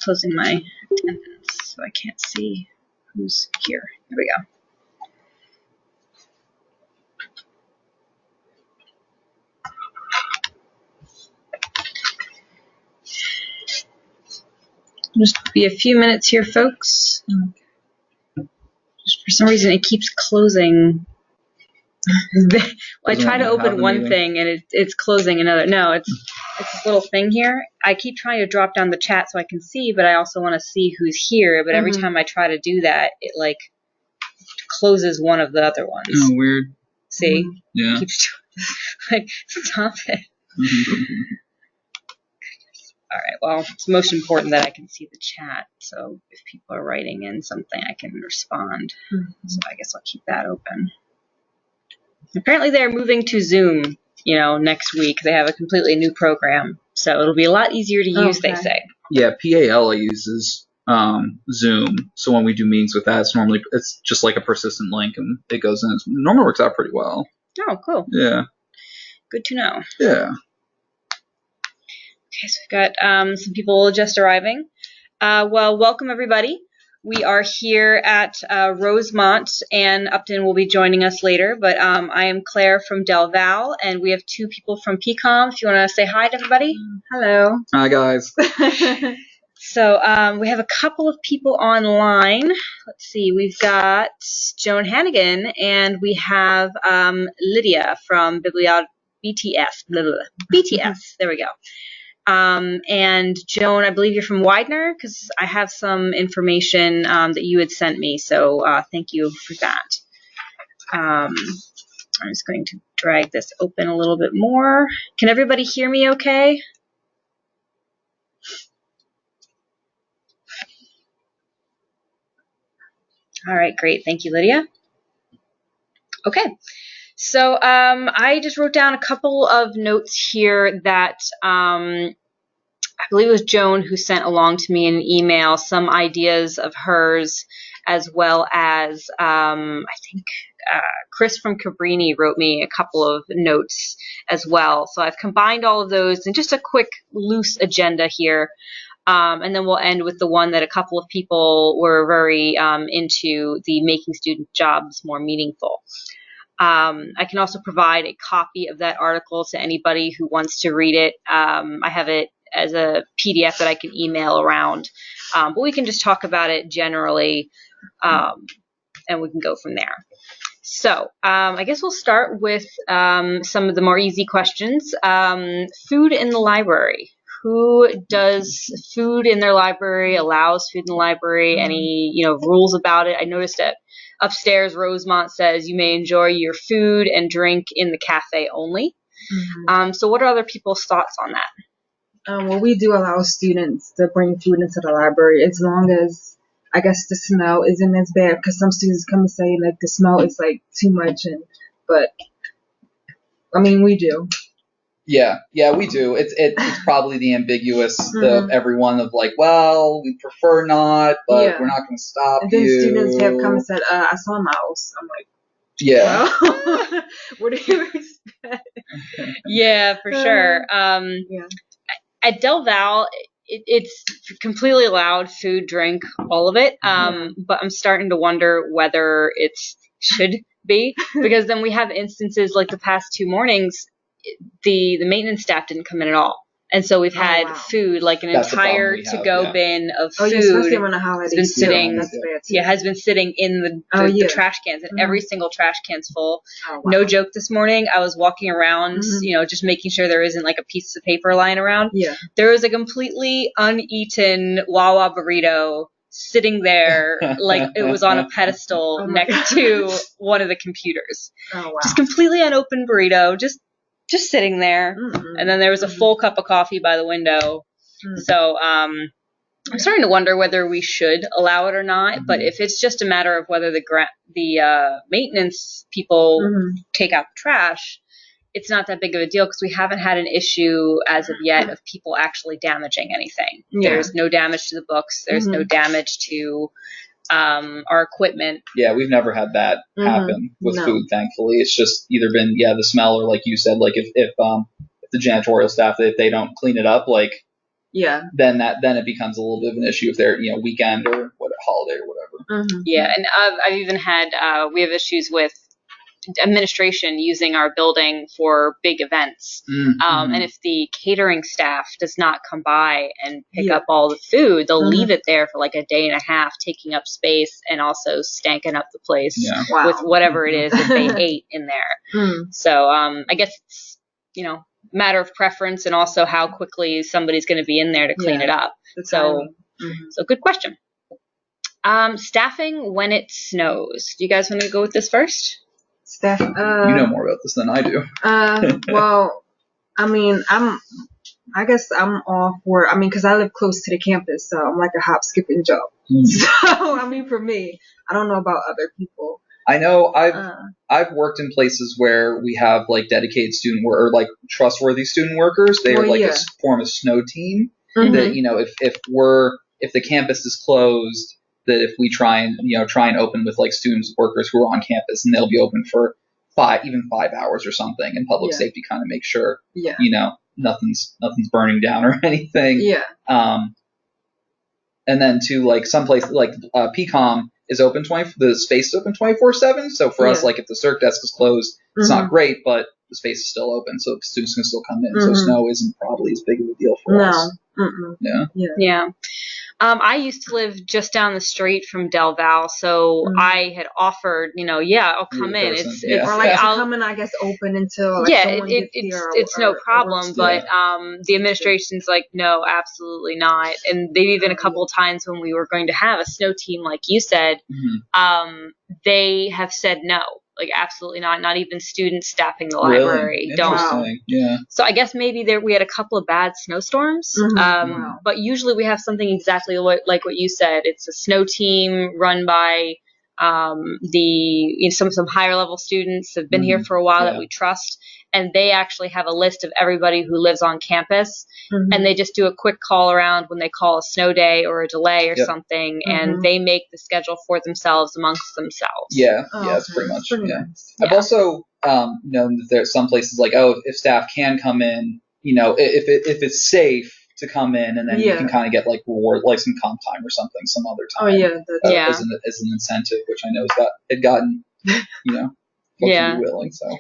closing my attendance so I can't see who's here. There we go. Just be a few minutes here, folks. Just for some reason, it keeps closing. I try to open one thing and it's closing another. No, it's this little thing here. I keep trying to drop down the chat so I can see, but I also want to see who's here. But every time I try to do that, it like closes one of the other ones. Oh, weird. See? Yeah. It keeps like, stop it. All right, well, it's most important that I can see the chat. So if people are writing in something, I can respond. So I guess I'll keep that open. Apparently they're moving to Zoom, next week. They have a completely new program. So it'll be a lot easier to use, they say. Yeah, PAL uses Zoom. So when we do meetings with that, it's just like a persistent link and it goes in. It normally works out pretty well. Oh, cool. Yeah. Good to know. Yeah. Okay, so we've got some people just arriving. Well, welcome everybody. We are here at Rosemont, and Upton will be joining us later. But I am Claire from Del Val, and we have two people from PCOM. If you want to say hi to everybody. Hello. Hi, guys. So we have a couple of people online. Let's see. We've got Joan Hannigan, and we have Lydia from BTS. BTS. There we go. And Joan, I believe you're from Widener, because I have some information that you had sent me, so thank you for that. I'm just going to drag this open a little bit more. Can everybody hear me okay? All right, great. Thank you, Lydia. Okay. So I just wrote down a couple of notes here that I believe it was Joan who sent along to me in an email some ideas of hers, as well as I think Chris from Cabrini wrote me a couple of notes as well. So I've combined all of those in just a quick loose agenda here. And then we'll end with the one that a couple of people were very into, the making student jobs more meaningful. I can also provide a copy of that article to anybody who wants to read it. I have it as a PDF that I can email around, but we can just talk about it generally, and we can go from there. So I guess we'll start with some of the more easy questions. Food in the library. Who does food in their library, allows food in the library, any rules about it? I noticed that upstairs Rosemont says you may enjoy your food and drink in the cafe only. So what are other people's thoughts on that? Well, we do allow students to bring food into the library as long as, I guess, the smell isn't as bad, because some students come and say like the smell is like too much, but I mean we do. Yeah, we do. It's probably the ambiguous of everyone of like, well, we prefer not, but we're not going to stop and then you. Students have come and said, I saw a mouse. I'm like, yeah. well, what do you expect? Yeah, for sure. At Del Val, it's completely allowed, food, drink, all of it. But I'm starting to wonder whether it should be, because then we have instances like the past 2 mornings, the maintenance staff didn't come in at all. And so we've had food, like an entire to-go bin of food especially around the holidays, has been sitting in the trash cans, and every single trash can's full. No joke, this morning I was walking around, just making sure there isn't like a piece of paper lying around. There was a completely uneaten Wawa burrito sitting there like it was on a pedestal next to one of the computers. Just completely unopened burrito, just sitting there. And then there was a full cup of coffee by the window. So I'm starting to wonder whether we should allow it or not. But if it's just a matter of whether the maintenance people take out the trash, it's not that big of a deal, because we haven't had an issue as of yet of people actually damaging anything. There's no damage to the books. There's no damage to our equipment. Yeah, we've never had that happen with food, thankfully. It's just either been, the smell, or like you said, like if the janitorial staff, if they don't clean it up, like Yeah. then it becomes a little bit of an issue if they're weekend or holiday or whatever. Yeah, and I've even had we have issues with administration using our building for big events. And if the catering staff does not come by and pick up all the food, they'll leave it there for like a day and a half, taking up space and also stanking up the place with whatever it is that they ate in there. So I guess it's, matter of preference and also how quickly somebody's going to be in there to clean it up. So good question. Staffing when it snows. Do you guys want to go with this first? Staff. You know more about this than I do. Well, I mean, I guess I'm all for. I mean, because I live close to the campus, so I'm like a hop, skip, and jump. So I mean, for me, I don't know about other people. I know I've worked in places where we have like dedicated student or like trustworthy student workers. They are like form a snow team that if the campus is closed, that if we try and open with like students workers who are on campus, and they'll be open for 5 hours or something, and public safety kind of make sure nothing's burning down or anything. And then to like some place like PCOM is open the space is open 24/7. So for us, like if the circ desk is closed, it's not great, but the space is still open, so students can still come in. So snow isn't probably as big of a deal for us. Yeah. I used to live just down the street from Del Val, so I had offered, I'll come in. It's or like I'll come in, I guess, open until like someone gets here. It's no problem, but the administration's like, no, absolutely not. And they've even a couple of times when we were going to have a snow team, like you said, they have said no. Like absolutely not even students staffing the library. Don't. Yeah. So I guess maybe we had a couple of bad snowstorms, but usually we have something exactly like what you said. It's a snow team run by some higher level students have been here for a while that we trust, and they actually have a list of everybody who lives on campus, and they just do a quick call around when they call a snow day or a delay or something, and they make the schedule for themselves amongst themselves. It's pretty much. Nice. I've also known that there's some places like, if staff can come in, if it's safe to come in, and then you can kind of get like reward, like some comp time or something some other time. As an incentive, which I know had gotten willing. So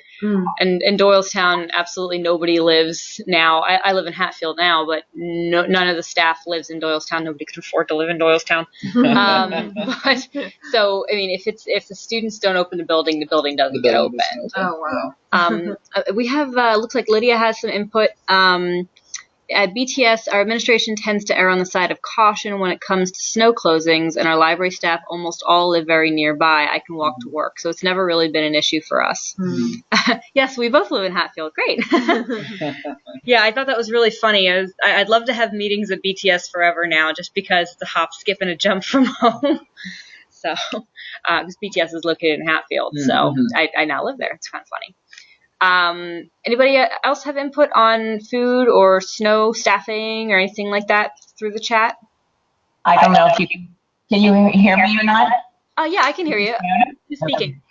and in Doylestown, absolutely nobody lives now. I live in Hatfield now, but none of the staff lives in Doylestown. Nobody could afford to live in Doylestown. But so I mean, if the students don't open the building doesn't get open. Oh wow. We have looks like Lydia has some input. At BTS, our administration tends to err on the side of caution when it comes to snow closings, and our library staff almost all live very nearby. I can walk to work, so it's never really been an issue for us. Yes, we both live in Hatfield. Great. Yeah, I thought that was really funny. I'd love to have meetings at BTS forever now, just because it's a hop, skip, and a jump from home. So, because BTS is located in Hatfield, so I now live there. It's kind of funny. Anybody else have input on food or snow staffing or anything like that through the chat? I don't know if you can you hear me or not? Oh yeah, I can hear you. Who's speaking?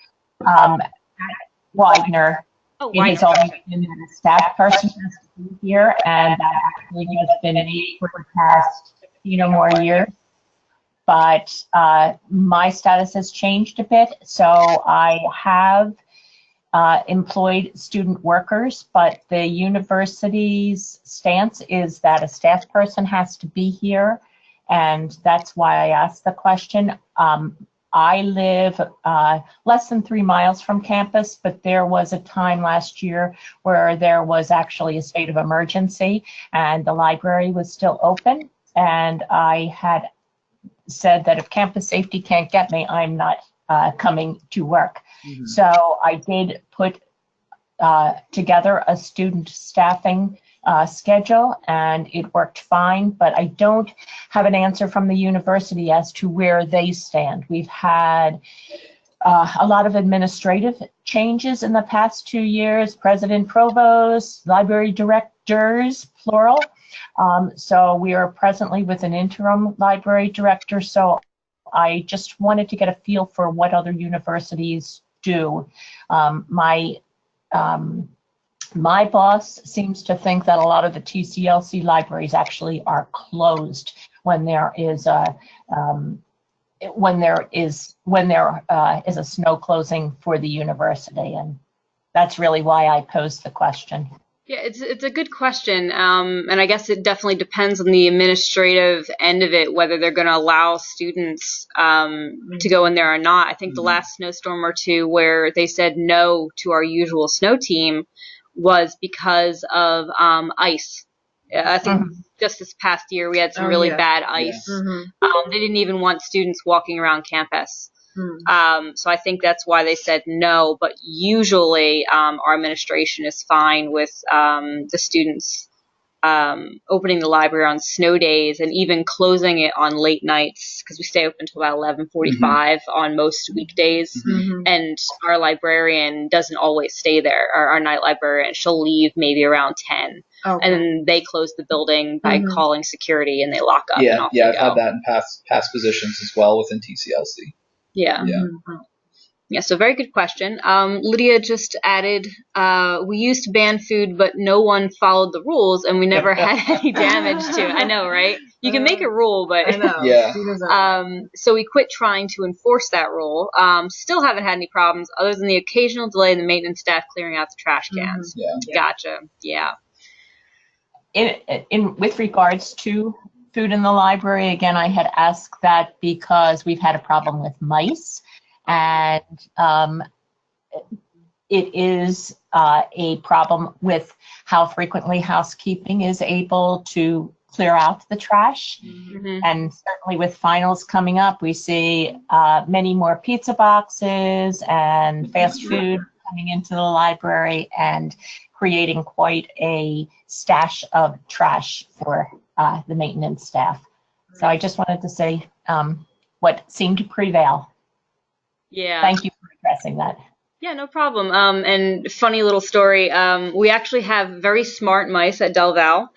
Widener. It has always been that a staff person has to be here, and that actually has been me for the past 15 or more years. But my status has changed a bit, so I have employed student workers, but the university's stance is that a staff person has to be here, and that's why I asked the question. I live less than 3 miles from campus, but there was a time last year where there was actually a state of emergency and the library was still open, and I had said that if campus safety can't get me, I'm not coming to work. So I did put together a student staffing schedule, and it worked fine, but I don't have an answer from the university as to where they stand. We've had a lot of administrative changes in the past 2 years, president, provost, library directors, plural. So we are presently with an interim library director, so I just wanted to get a feel for what other universities do. My My boss seems to think that a lot of the TCLC libraries actually are closed when there is a snow closing for the university, and that's really why I posed the question. Yeah, it's a good question, and I guess it definitely depends on the administrative end of it, whether they're going to allow students to go in there or not. I think the last snowstorm or two where they said no to our usual snow team was because of ice. I think just this past year we had some really bad ice. Yeah. They didn't even want students walking around campus. So I think that's why they said no, but usually our administration is fine with the students opening the library on snow days and even closing it on late nights, because we stay open until about 11:45 on most weekdays. And our librarian doesn't always stay there, our night librarian. She'll leave maybe around 10. Okay. And then they close the building by calling security and they lock up. Yeah, and off yeah, they I've go. had that in past positions as well within TCLC. Yeah. Yeah, so very good question. Lydia just added, we used to ban food, but no one followed the rules, and we never had any damage to it. I know, right? You can make a rule, but I know. Yeah. So we quit trying to enforce that rule. Still haven't had any problems other than the occasional delay in the maintenance staff clearing out the trash cans. Yeah. Gotcha. Yeah. With regards to food in the library, again, I had asked that because we've had a problem with mice, and it is a problem with how frequently housekeeping is able to clear out the trash. And certainly with finals coming up, we see many more pizza boxes and fast food coming into the library and creating quite a stash of trash for the maintenance staff. So I just wanted to say what seemed to prevail. Yeah. Thank you for addressing that. Yeah, no problem. And funny little story, we actually have very smart mice at Del Val.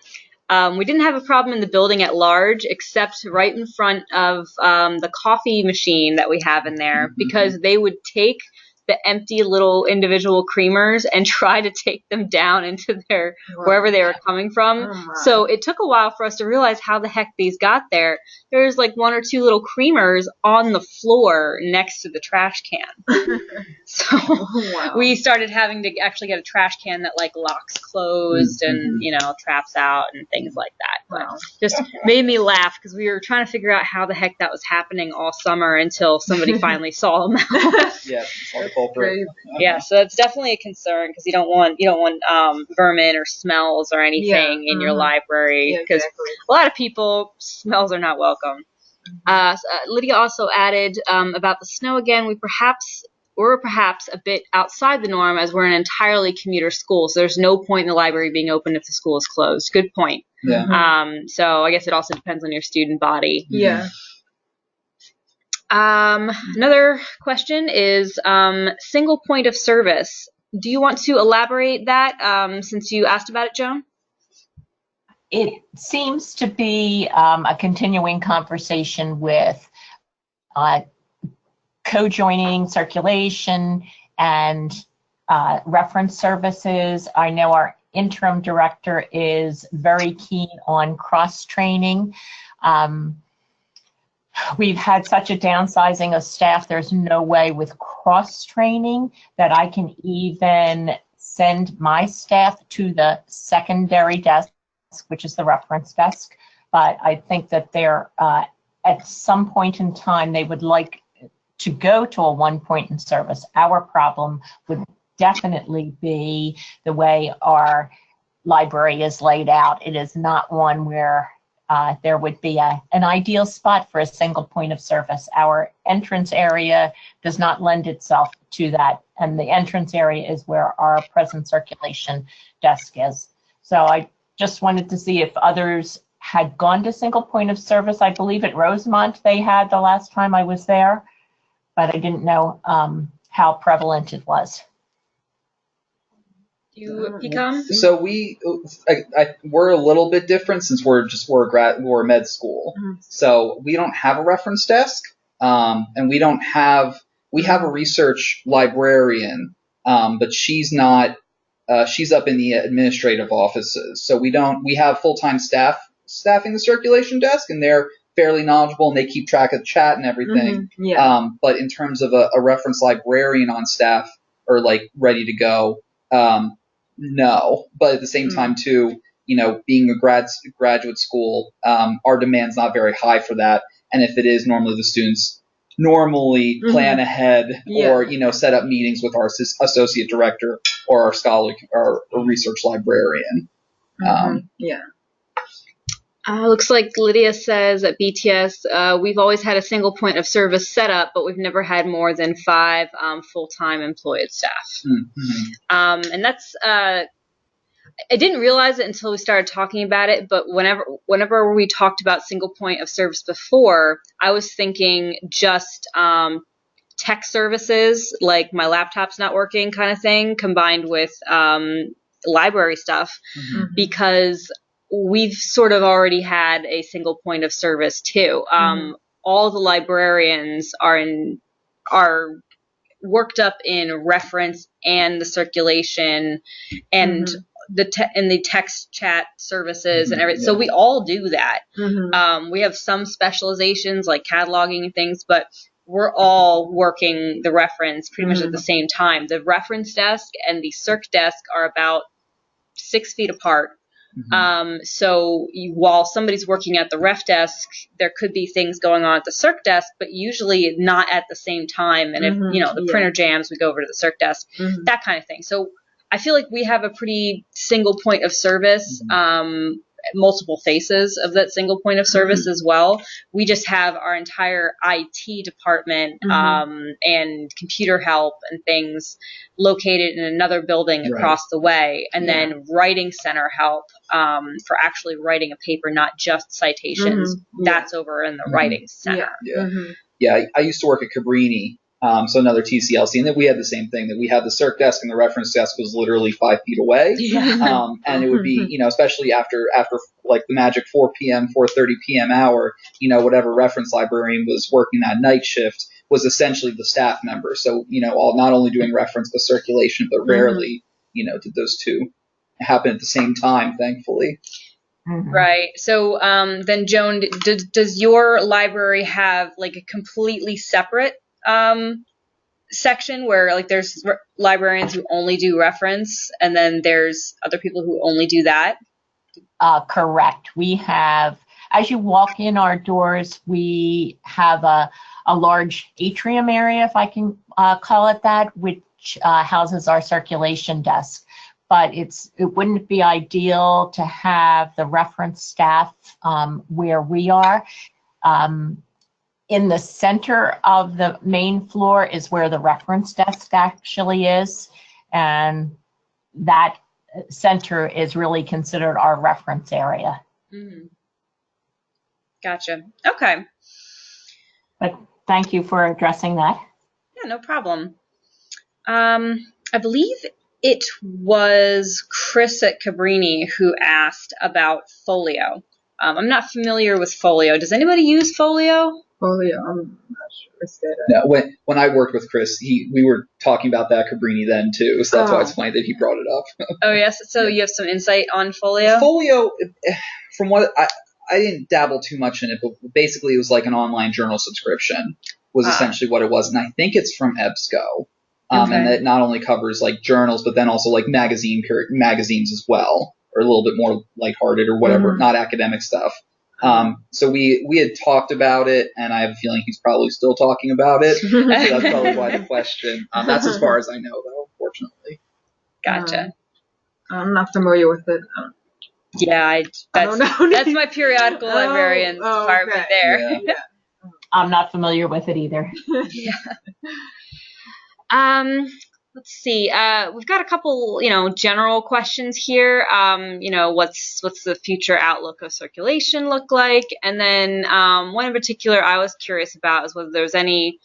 We didn't have a problem in the building at large, except right in front of the coffee machine that we have in there, because they would take the empty little individual creamers and try to take them down into their wherever they were coming from. So it took a while for us to realize how the heck these got there. There's like one or two little creamers on the floor next to the trash can. So we started having to actually get a trash can that like locks closed and, you know, traps out and things like that. But just made me laugh because we were trying to figure out how the heck that was happening all summer until somebody finally saw them out. Yeah, saw the culprit. Yeah, so it's definitely a concern because you don't want vermin or smells or anything in your library, because a lot of people, smells are not welcome. Lydia also added about the snow again. We're perhaps a bit outside the norm as we're an entirely commuter school, so there's no point in the library being open if the school is closed. Good point. Yeah. So I guess it also depends on your student body. Yeah. Another question is single point of service. Do you want to elaborate that since you asked about it, Joan? It seems to be a continuing conversation with co-joining, circulation, and reference services. I know our interim director is very keen on cross-training. We've had such a downsizing of staff, there's no way with cross-training that I can even send my staff to the secondary desk, which is the reference desk. But I think that they're, at some point in time, they would like to go to a one point in service. Our problem would definitely be the way our library is laid out. It is not one where there would be an ideal spot for a single point of service. Our entrance area does not lend itself to that, and the entrance area is where our present circulation desk is. So I just wanted to see if others had gone to single point of service. I believe at Rosemont they had the last time I was there, but I didn't know how prevalent it was. So we're a little bit different since we're a med school. So we don't have a reference desk, and we have a research librarian, but she's not she's up in the administrative offices. So we have full-time staffing the circulation desk, and they're fairly knowledgeable and they keep track of the chat and everything. But in terms of a reference librarian on staff or like ready to go, no. But at the same time too, being a graduate school, our demand's not very high for that. And if it is, normally the students plan ahead or, set up meetings with our associate director or our scholar or research librarian. Looks like Lydia says at BTS, we've always had a single point of service set up, but we've never had more than 5 full-time employed staff. And that's, I didn't realize it until we started talking about it, but whenever we talked about single point of service before, I was thinking just tech services, like my laptop's not working kind of thing, combined with library stuff, because we've sort of already had a single point of service too. All the librarians are worked up in reference and the circulation and the text chat services and everything. So we all do that. We have some specializations like cataloging and things, but we're all working the reference pretty much at the same time. The reference desk and the circ desk are about 6 feet apart. So while somebody's working at the ref desk, there could be things going on at the circ desk, but usually not at the same time. And if, the printer jams, we go over to the circ desk, that kind of thing. So I feel like we have a pretty single point of service, multiple faces of that single point of service as well. We just have our entire IT department and computer help and things located in another building across the way, and then writing center help for actually writing a paper, not just citations. That's over in the writing center. I used to work at Cabrini, so another TCLC, and then we had the same thing, that we had the circ desk and the reference desk was literally 5 feet away. And it would be, especially after like the magic 4 p.m., 4:30 p.m. hour, whatever reference librarian was working that night shift was essentially the staff member. So, all not only doing reference but circulation, but rarely, did those two happen at the same time, thankfully. Right. So then, Joan, does your library have like a completely separate section where like there's librarians who only do reference and then there's other people who only do that? Correct. We have, as you walk in our doors, we have a large atrium area, if I can call it that, which houses our circulation desk. But it wouldn't be ideal to have the reference staff where we are. In the center of the main floor is where the reference desk actually is, and that center is really considered our reference area. Gotcha. Okay. But thank you for addressing that. Yeah, no problem. I believe it was Chris at Cabrini who asked about Folio. I'm not familiar with Folio. Does anybody use Folio? Folio, I'm not sure. No, when I worked with Chris, we were talking about that Cabrini then too, so that's why it's funny that he brought it up. Oh yes, so you have some insight on Folio? Folio, from what I didn't dabble too much in it, but basically it was like an online journal subscription was essentially what it was, and I think it's from EBSCO, and it not only covers like journals, but then also like magazines as well, or a little bit more lighthearted or whatever, not academic stuff. So we had talked about it, and I have a feeling he's probably still talking about it. So that's probably why the question. That's as far as I know, though, unfortunately. Gotcha. I'm not familiar with it. Yeah, that's my periodical librarian's department there. Yeah. I'm not familiar with it either. Let's see. We've got a couple, general questions here. What's the future outlook of circulation look like? And then one in particular I was curious about is whether there's any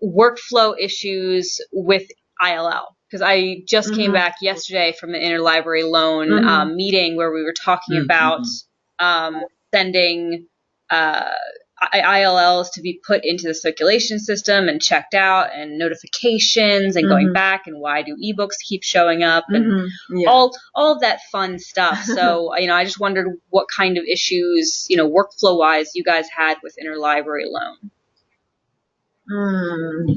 workflow issues with ILL. Because I just came back yesterday from the interlibrary loan meeting where we were talking about sending ILLs to be put into the circulation system and checked out, and notifications and going back, and why do ebooks keep showing up, and all of that fun stuff. So, I just wondered what kind of issues, workflow wise, you guys had with interlibrary loan.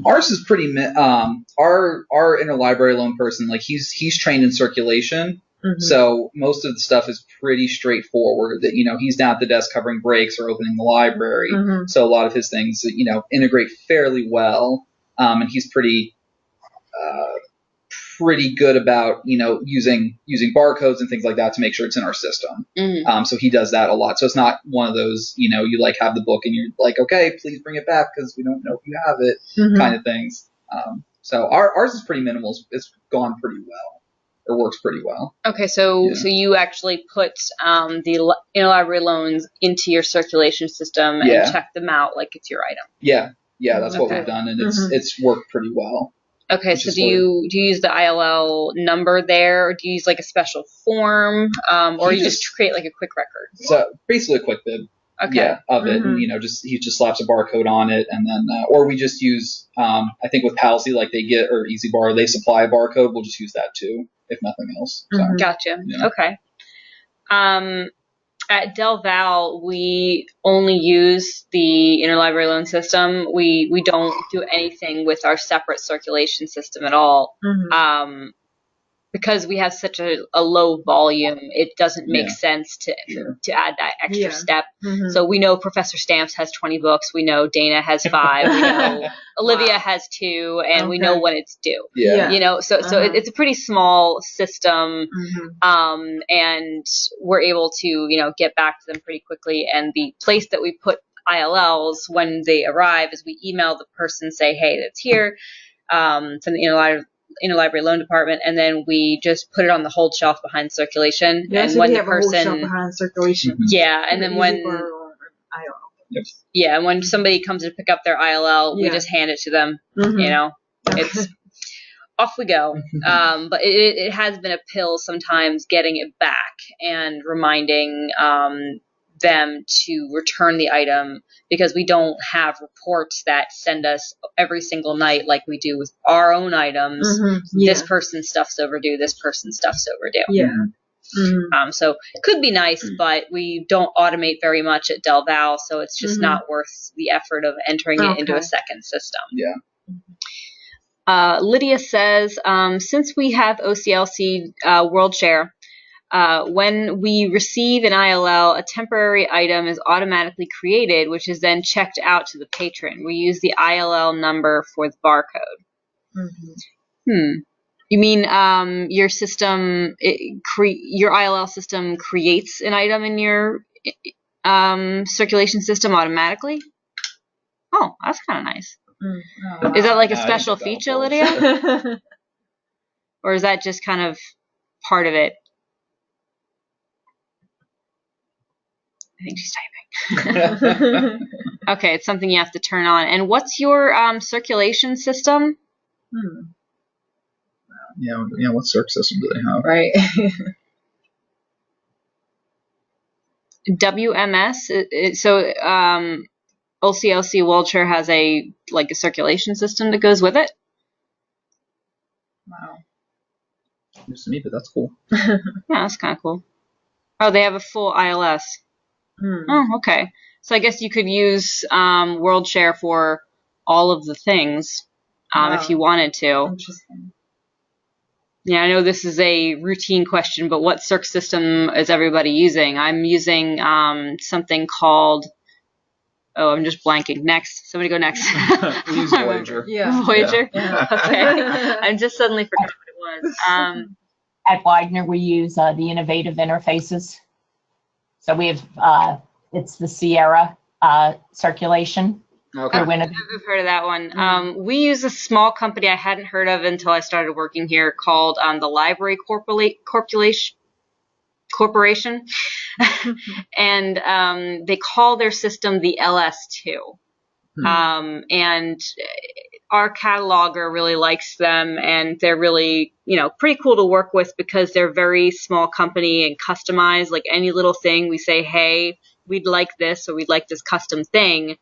Ours is pretty our interlibrary loan person, like he's trained in circulation. So most of the stuff is pretty straightforward. That he's down at the desk covering breaks or opening the library. So a lot of his things integrate fairly well, and he's pretty good about using barcodes and things like that to make sure it's in our system. So he does that a lot. So it's not one of those you like have the book and you're like, okay, please bring it back because we don't know if you have it kind of things. So ours is pretty minimal. It's gone pretty well. Or works pretty well. Okay, so you actually put the interlibrary loans into your circulation system and check them out like it's your item. Yeah, that's what we've done, and it's worked pretty well. Okay, so do you use the ILL number there, or do you use like a special form, or you just create like a quick record? So basically a quick bid. Okay. Of it, and he just slaps a barcode on it, and then or we just use I think with Palsy, like they get, or Easy Bar, they supply a barcode. We'll just use that too, if nothing else. So, Gotcha. Yeah. Okay. At Del Val, we only use the interlibrary loan system. We don't do anything with our separate circulation system at all. Because we have such a low volume, it doesn't make sense to add that extra step. So we know Professor Stamps has 20 books. We know Dana has 5. We know Olivia has 2, and we know when it's due. So it's a pretty small system, and we're able to get back to them pretty quickly. And the place that we put ILLs when they arrive is we email the person, say, hey, it's here, from the interlibrary loan department, and then we just put it on the hold shelf behind circulation. Yeah, and so when we the have a hold shelf behind circulation. And then when and when somebody comes to pick up their ILL, we just hand it to them. It's off we go. But it has been a pill sometimes getting it back and reminding them to return the item, because we don't have reports that send us every single night like we do with our own items. This person's stuff's overdue, this person's stuff's overdue. So it could be nice, but we don't automate very much at Del Val, so it's just not worth the effort of entering it into a second system. Lydia says, since we have OCLC World Share, when we receive an ILL, a temporary item is automatically created, which is then checked out to the patron. We use the ILL number for the barcode. You mean your system, your ILL system creates an item in your circulation system automatically? Oh, that's kind of nice. Is that like a special feature, Lydia? Or is that just kind of part of it? I think she's typing. Okay, it's something you have to turn on. And what's your circulation system? What circ system do they have? Right. WMS. So OCLC Wiltshire has a circulation system that goes with it. Wow. News to me, but that's cool. Yeah, that's kind of cool. Oh, they have a full ILS. Oh, okay. So I guess you could use World Share for all of the things if you wanted to. Interesting. Yeah, I know this is a routine question, but what circ system is everybody using? I'm using something called... Oh, I'm just blanking. Next. Somebody go next. We use Voyager. Voyager? Yeah. Okay. I just suddenly forgot what it was. At Widener, we use the innovative interfaces. So we have, it's the Sierra circulation. Okay. I've heard of that one. We use a small company I hadn't heard of until I started working here called the Library Corporation. And they call their system the LS2. And our cataloger really likes them, and they're really, pretty cool to work with because they're very small company and customized. Like any little thing we say, hey, we'd like this, or we'd like this custom thing,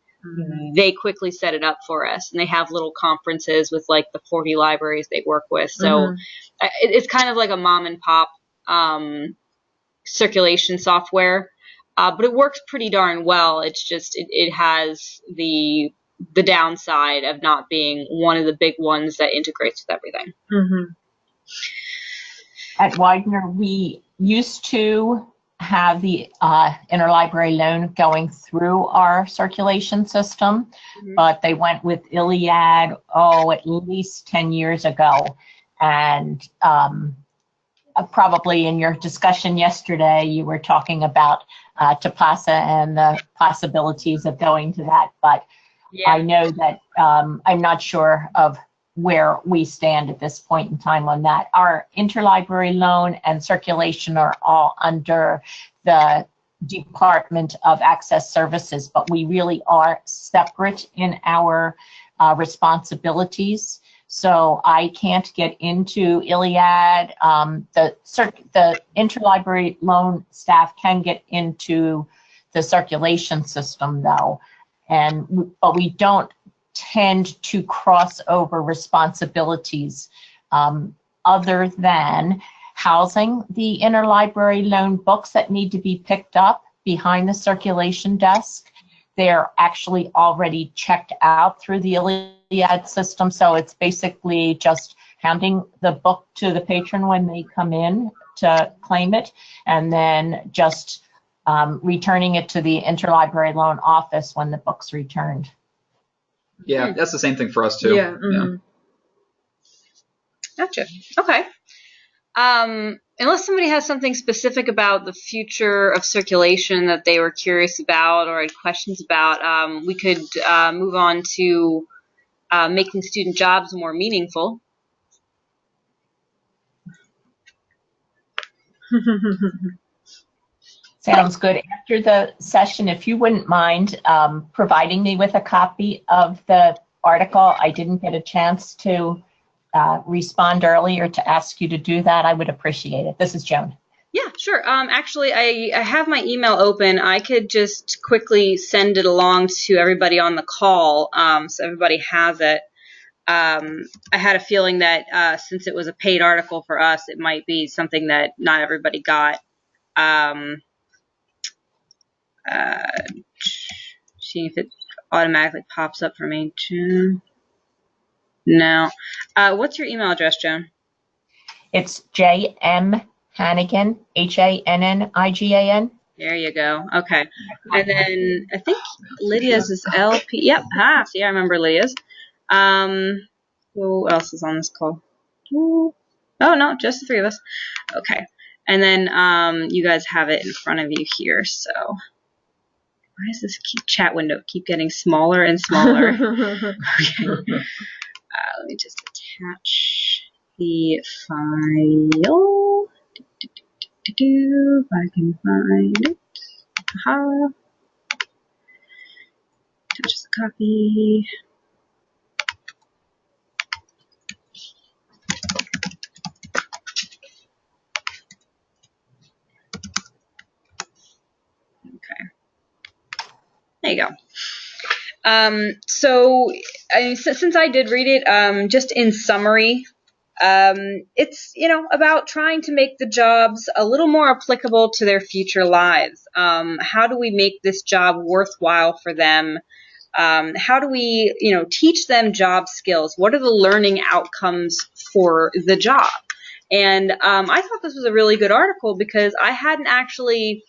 they quickly set it up for us. And they have little conferences with like the 40 libraries they work with. So it's kind of like a mom and pop circulation software, but it works pretty darn well. It's just it has the downside of not being one of the big ones that integrates with everything. At Widener, we used to have the interlibrary loan going through our circulation system, but they went with Iliad, at least 10 years ago. And probably in your discussion yesterday, you were talking about Tapasa and the possibilities of going to that. But I know that I'm not sure of where we stand at this point in time on that. Our interlibrary loan and circulation are all under the Department of Access Services, but we really are separate in our responsibilities. So I can't get into Iliad. The interlibrary loan staff can get into the circulation system though, but we don't tend to cross over responsibilities other than housing the interlibrary loan books that need to be picked up behind the circulation desk. They're actually already checked out through the Iliad system, so it's basically just handing the book to the patron when they come in to claim it, and then just returning it to the interlibrary loan office when the book's returned. Yeah, that's the same thing for us too. Yeah. Gotcha. Okay. Unless somebody has something specific about the future of circulation that they were curious about or had questions about, we could move on to making student jobs more meaningful. Sounds good. After the session, if you wouldn't mind providing me with a copy of the article, I didn't get a chance to respond earlier to ask you to do that. I would appreciate it. This is Joan. Yeah, sure. Actually, I have my email open. I could just quickly send it along to everybody on the call, so everybody has it. I had a feeling that since it was a paid article for us, it might be something that not everybody got. See if it automatically pops up for me. No. What's your email address, Joan? It's J.M. Hannigan, Hannigan. There you go. Okay. And then I think Lydia's is LP. Yep. See, I remember Lydia's. Who else is on this call? Oh, no, just the three of us. Okay. And then you guys have it in front of you here. So why does this chat window keep getting smaller and smaller? Okay. Let me just attach the file. If I can find it. Aha. Attach the copy. Okay. There you go. So since I did read it, just in summary, it's, about trying to make the jobs a little more applicable to their future lives. How do we make this job worthwhile for them? How do we, teach them job skills? What are the learning outcomes for the job? And I thought this was a really good article because I hadn't actually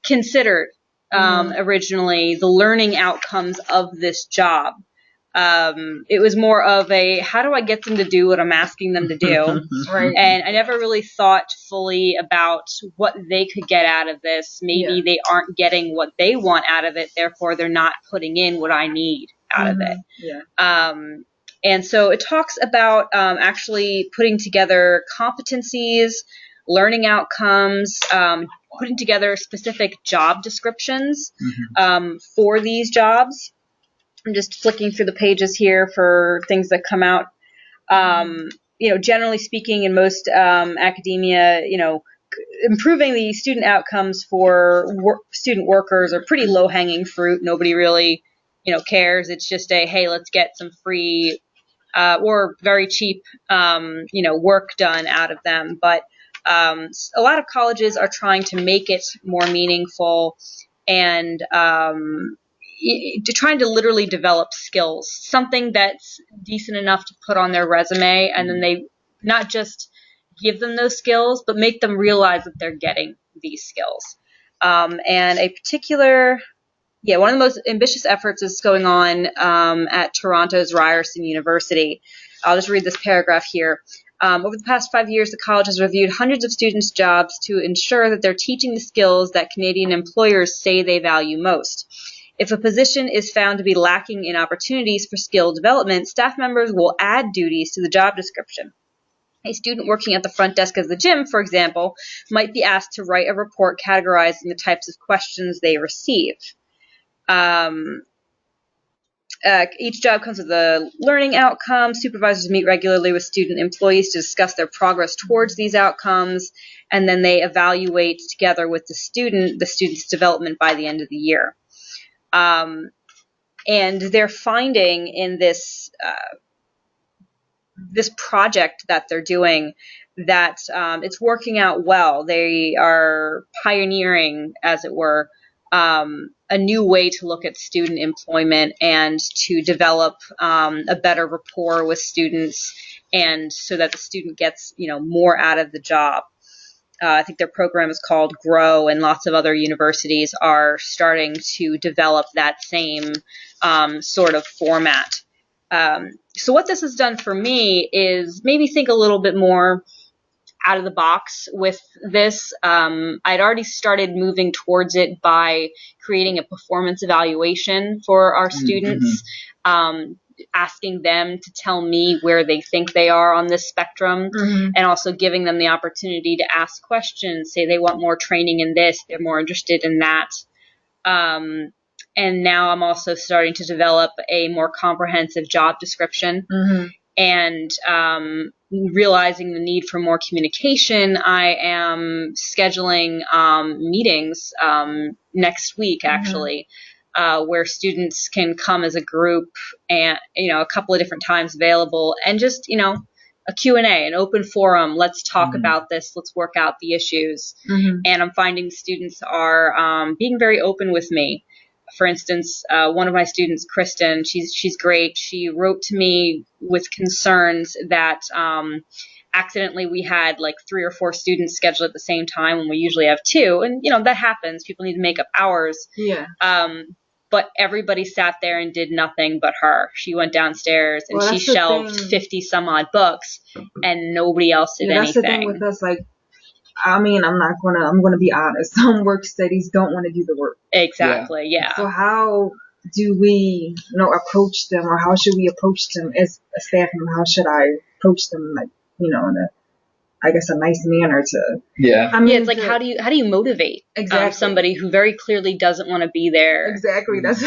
considered originally the learning outcomes of this job. It was more of a, how do I get them to do what I'm asking them to do? Right. And I never really thought fully about what they could get out of this. Maybe they aren't getting what they want out of it, therefore they're not putting in what I need out of it. Yeah. And so it talks about actually putting together competencies, learning outcomes, putting together specific job descriptions for these jobs. I'm just flicking through the pages here for things that come out. Generally speaking, in most academia, improving the student outcomes for student workers are pretty low-hanging fruit. Nobody really, cares. It's just hey, let's get some free or very cheap, work done out of them. But a lot of colleges are trying to make it more meaningful and trying to literally develop skills, something that's decent enough to put on their resume, and then they not just give them those skills, but make them realize that they're getting these skills. And a particular, one of the most ambitious efforts is going on at Toronto's Ryerson University. I'll just read this paragraph here. Over the past 5 years, the college has reviewed hundreds of students' jobs to ensure that they're teaching the skills that Canadian employers say they value most. If a position is found to be lacking in opportunities for skill development, staff members will add duties to the job description. A student working at the front desk of the gym, for example, might be asked to write a report categorizing the types of questions they receive. Each job comes with a learning outcome. Supervisors meet regularly with student employees to discuss their progress towards these outcomes, and then they evaluate together with the student's development by the end of the year. And they're finding in this project that they're doing that it's working out well. They are pioneering, as it were, a new way to look at student employment and to develop a better rapport with students, and so that the student gets more out of the job. I think their program is called Grow, and lots of other universities are starting to develop that same sort of format. So what this has done for me is maybe think a little bit more out of the box with this. I'd already started moving towards it by creating a performance evaluation for our students, asking them to tell me where they think they are on this spectrum, and also giving them the opportunity to ask questions, say they want more training in this, they're more interested in that. And now I'm also starting to develop a more comprehensive job description. And realizing the need for more communication, I am scheduling meetings next week, actually, where students can come as a group, and a couple of different times available, and just a Q&A, an open forum. Let's talk about this. Let's work out the issues. And I'm finding students are being very open with me. For instance, one of my students, Kristen, she's great. She wrote to me with concerns that accidentally we had like 3 or 4 students scheduled at the same time when we usually have 2. And that happens. People need to make up hours. Yeah. But everybody sat there and did nothing but her. She went downstairs and she shelved 50 some odd books, and nobody else did anything. That's the thing with us, I'm gonna be honest. Some work studies don't want to do the work. Exactly. Yeah. So how do we, approach them, or how should we approach them as a staff member? How should I approach them, in a nice manner to? Yeah. It's like how do you motivate somebody who very clearly doesn't want to be there? Exactly. That's.